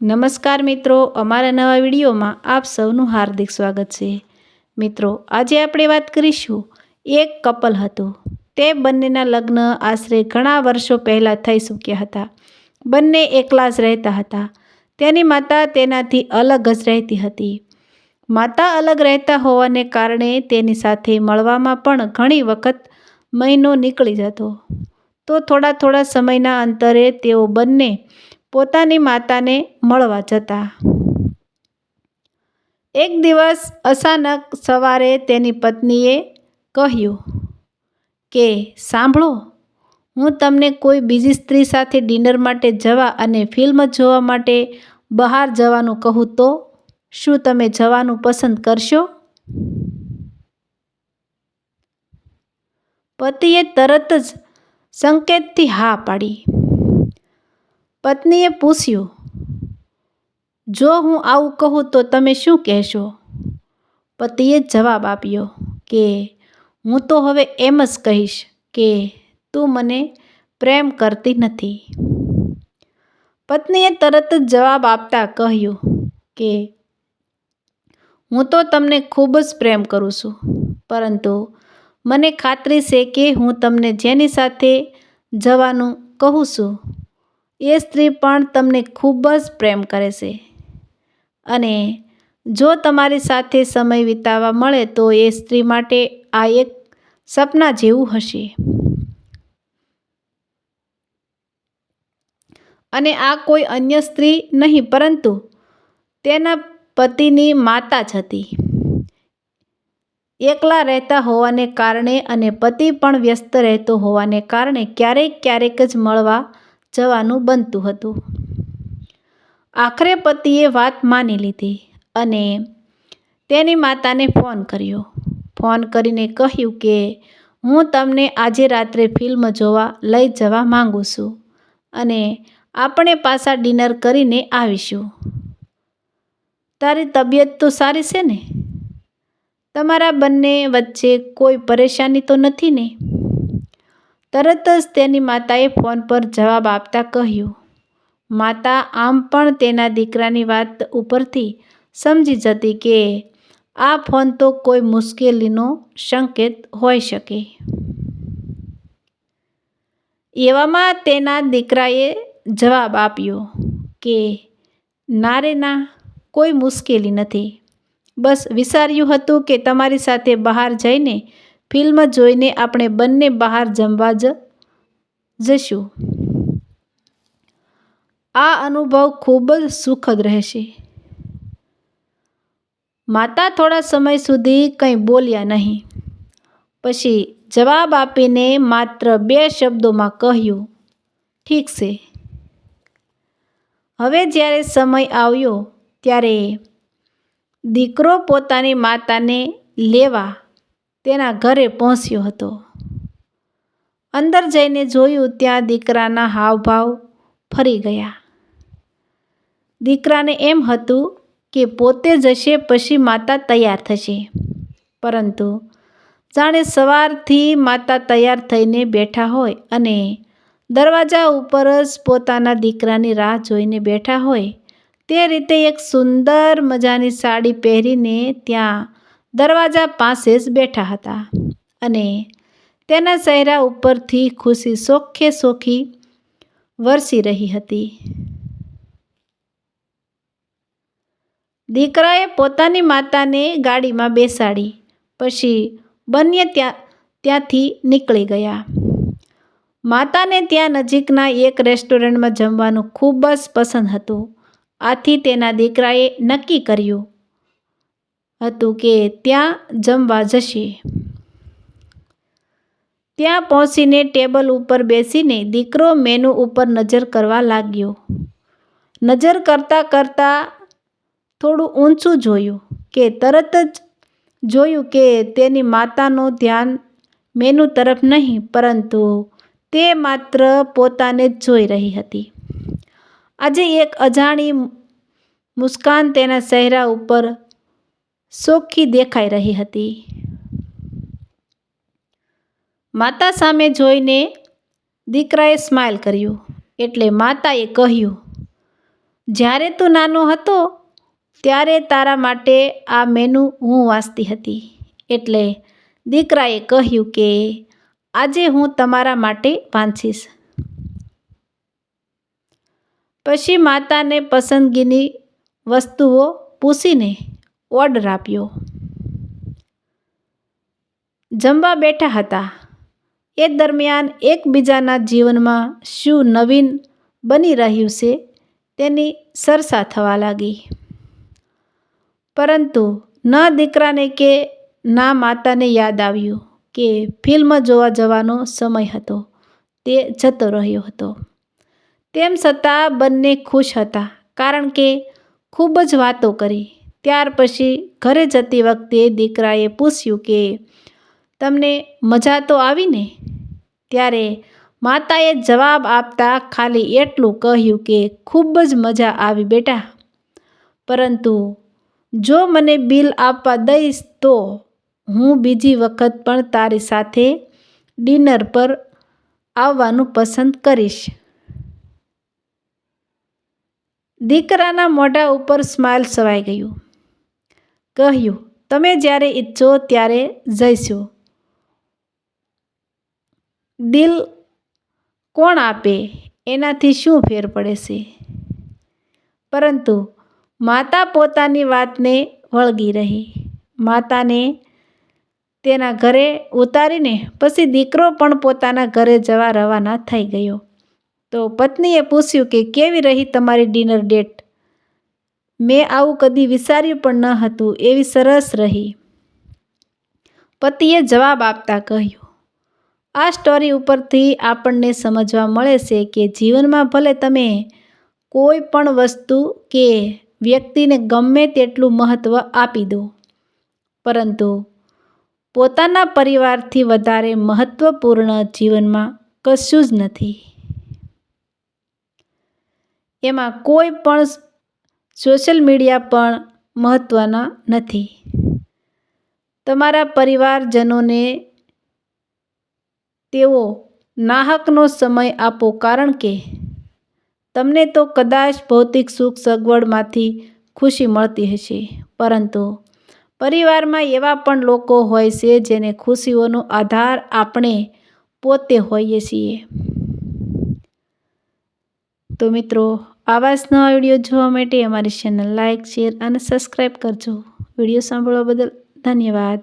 નમસ્કાર મિત્રો, અમારા નવા વિડીયોમાં આપ સૌનું હાર્દિક સ્વાગત છે. મિત્રો, આજે આપણે વાત કરીશું. એક કપલ હતું. તે બંનેના લગ્ન આશરે ઘણા વર્ષો પહેલાં થઈ ચૂક્યા હતા. બંને એકલા જ રહેતા હતા. તેની માતા તેનાથી અલગ જ રહેતી હતી. માતા અલગ રહેતા હોવાને કારણે તેની સાથે મળવામાં પણ ઘણી વખત મહિનો નીકળી જતો. તો થોડા સમયના અંતરે તેઓ બંને પોતાની માતાને મળવા જતા. એક દિવસ અચાનક સવારે તેની પત્નીએ કહ્યું કે સાંભળો, હું તમને કોઈ બીજી સ્ત્રી સાથે ડિનર માટે જવા અને ફિલ્મ જોવા માટે બહાર જવાનું કહું તો શું તમે જવાનું પસંદ કરશો? પતિએ તરત જ સંકેતથી હા પાડી. પત્નીએ પૂછ્યું, જો હું આવું કહું તો તમે શું કહેશો? પતિએ જવાબ આપ્યો કે હું તો હવે એમ જ કહીશ કે તું મને પ્રેમ કરતી નથી. પત્નીએ તરત જ જવાબ આપતા કહ્યું કે હું તો તમને ખૂબ જ પ્રેમ કરું છું, પરંતુ મને ખાતરી છે કે હું તમને જેની સાથે જવાનું કહું છું એ સ્ત્રી પણ તમને ખૂબ જ પ્રેમ કરે છે, અને જો તમારી સાથે સમય વિતાવવા મળે તો એ સ્ત્રી માટે આ એક સપના જેવું હશે. અને આ કોઈ અન્ય સ્ત્રી નહીં પરંતુ તેના પતિની માતા જ હતી. એકલા રહેતા હોવાને કારણે અને પતિ પણ વ્યસ્ત રહેતો હોવાને કારણે ક્યારેક જ મળવા જવાનું બનતું હતું. આખરે પતિએ વાત માની લીધી અને તેની માતાને ફોન કર્યો. ફોન કરીને કહ્યું કે હું તમને આજે રાત્રે ફિલ્મ જોવા લઈ જવા માંગુ છું અને આપણે પાછા ડિનર કરીને આવીશું. તારી તબિયત તો સારી છે ને? તમારા બંને વચ્ચે કોઈ પરેશાની તો નથી ને? તરત જ તેની માતાએ ફોન પર જવાબ આપતા કહ્યું. માતા આમ પણ તેના દીકરાની વાત ઉપરથી સમજી જતી કે આ ફોન તો કોઈ મુશ્કેલીનો સંકેત હોઈ શકે. એવામાં તેના દીકરાએ જવાબ આપ્યો કે ના રે ના, કોઈ મુશ્કેલી નથી. બસ વિચાર્યું હતું કે તમારી સાથે બહાર જઈને ફિલ્મ જોઈને આપણે બંને બહાર જમવા જઈશું. આ અનુભવ ખૂબ જ સુખદ રહેશે. માતા થોડા સમય સુધી કંઈ બોલ્યા નહીં. પછી જવાબ આપીને માત્ર 2 શબ્દોમાં કહ્યું, ઠીક છે. હવે જ્યારે સમય આવ્યો ત્યારે દીકરો પોતાની માતાને લેવા તેના ઘરે પહોંચ્યો હતો. અંદર જઈને જોયું ત્યાં દીકરાના હાવભાવ ફરી ગયા. દીકરાને એમ હતું કે પોતે જશે પછી માતા તૈયાર થશે, પરંતુ જાણે સવારથી માતા તૈયાર થઈને બેઠા હોય અને દરવાજા ઉપર જ પોતાના દીકરાની રાહ જોઈને બેઠા હોય તે રીતે એક સુંદર મજાની સાડી પહેરીને ત્યાં દરવાજા પાસે જ બેઠા હતા અને તેના ચહેરા ઉપરથી ખુશી સોખે વરસી રહી હતી. દીકરાએ પોતાની માતાને ગાડીમાં બેસાડી પછી બંને ત્યાંથી નીકળી ગયા. માતાને ત્યાં નજીકના એક રેસ્ટોરન્ટમાં જમવાનું ખૂબ જ પસંદ હતું. આથી તેના દીકરાએ નક્કી કર્યું હતું કે ત્યાં જમવા જશે. ત્યાં પહોંચીને ટેબલ ઉપર બેસીને દીકરો મેનુ ઉપર નજર કરવા લાગ્યો. નજર કરતાં થોડું ઊંચું જોયું કે તરત જ જોયું કે તેની માતાનું ધ્યાન મેનુ તરફ નહીં પરંતુ તે માત્ર પોતાને જ જોઈ રહી હતી. આજે એક અજાણી મુસ્કાન તેના ચહેરા ઉપર ચોખ્ખી દેખાઈ રહી હતી. માતા સામે જોઈને દીકરાએ સ્માઇલ કર્યું એટલે માતાએ કહ્યું, જ્યારે તું નાનો હતો ત્યારે તારા માટે આ મેનુ હું વાંચતી હતી. એટલે દીકરાએ કહ્યું કે આજે હું તમારા માટે વાંચીશ. પછી માતાને પસંદગીની વસ્તુઓ પૂછીને ઓર્ડર આપ્યો. જમવા બેઠા હતા એ દરમિયાન એકબીજાના જીવનમાં શું નવીન બની રહ્યું છે તેની ચર્ચા થવા લાગી. પરંતુ ન દીકરાને કે ના માતાને યાદ આવ્યું કે ફિલ્મ જોવા જવાનો સમય હતો તે જતો રહ્યો હતો. તેમ છતાં બંને ખુશ હતા કારણ કે ખૂબ જ વાતો કરી. ત્યાર પછી ઘરે જતી વખતે દીકરાએ પૂછ્યું કે તમને મજા તો આવી ને? ત્યારે માતાએ જવાબ આપતા ખાલી એટલું કહ્યું કે ખૂબ જ મજા આવી બેટા, પરંતુ જો મને બિલ આપવા દઈશ તો હું બીજી વખત પણ તારી સાથે ડિનર પર આવવાનું પસંદ કરીશ. દીકરાના મોઢા ઉપર સ્માઇલ છવાઈ ગયું. કહ્યું, તમે જ્યારે ઈચ્છો ત્યારે જઈશું. દિલ કોણ આપે એનાથી શું ફેર પડે છે? પરંતુ માતા પોતાની વાતને વળગી રહી. માતાને તેના ઘરે ઉતારીને પછી દીકરો પણ પોતાના ઘરે જવા રવાના થઈ ગયો. તો પત્નીએ પૂછ્યું કે કેવી રહી તમારી ડિનર ડેટ? મેં આવું કદી વિચાર્યું પણ ન હતું, એવી સરસ રહી. પતિએ જવાબ આપતા કહ્યું, આ સ્ટોરી ઉપરથી આપણને સમજવા મળે છે કે જીવનમાં ભલે તમે કોઈ પણ વસ્તુ કે વ્યક્તિને ગમે તેટલું મહત્ત્વ આપી દો, પરંતુ પોતાના પરિવારથી વધારે મહત્ત્વપૂર્ણ જીવનમાં કશું જ નથી. એમાં કોઈ પણ સોશિયલ મીડિયા પણ મહત્ત્વના નથી. તમારા પરિવારજનોને તેઓ નાહકનો સમય આપો, કારણ કે તમને તો કદાચ ભૌતિક સુખ સગવડમાંથી ખુશી મળતી હશે, પરંતુ પરિવારમાં એવા પણ લોકો હોય છે જેને ખુશીઓનો આધાર આપણે પોતે હોઈએ છીએ. તો મિત્રો, આવા જ નવા વિડીયો જોવા માટે અમારી ચેનલ લાઇક, શેર અને સબસ્ક્રાઈબ કરજો. વિડીયો સાંભળવા બદલ ધન્યવાદ.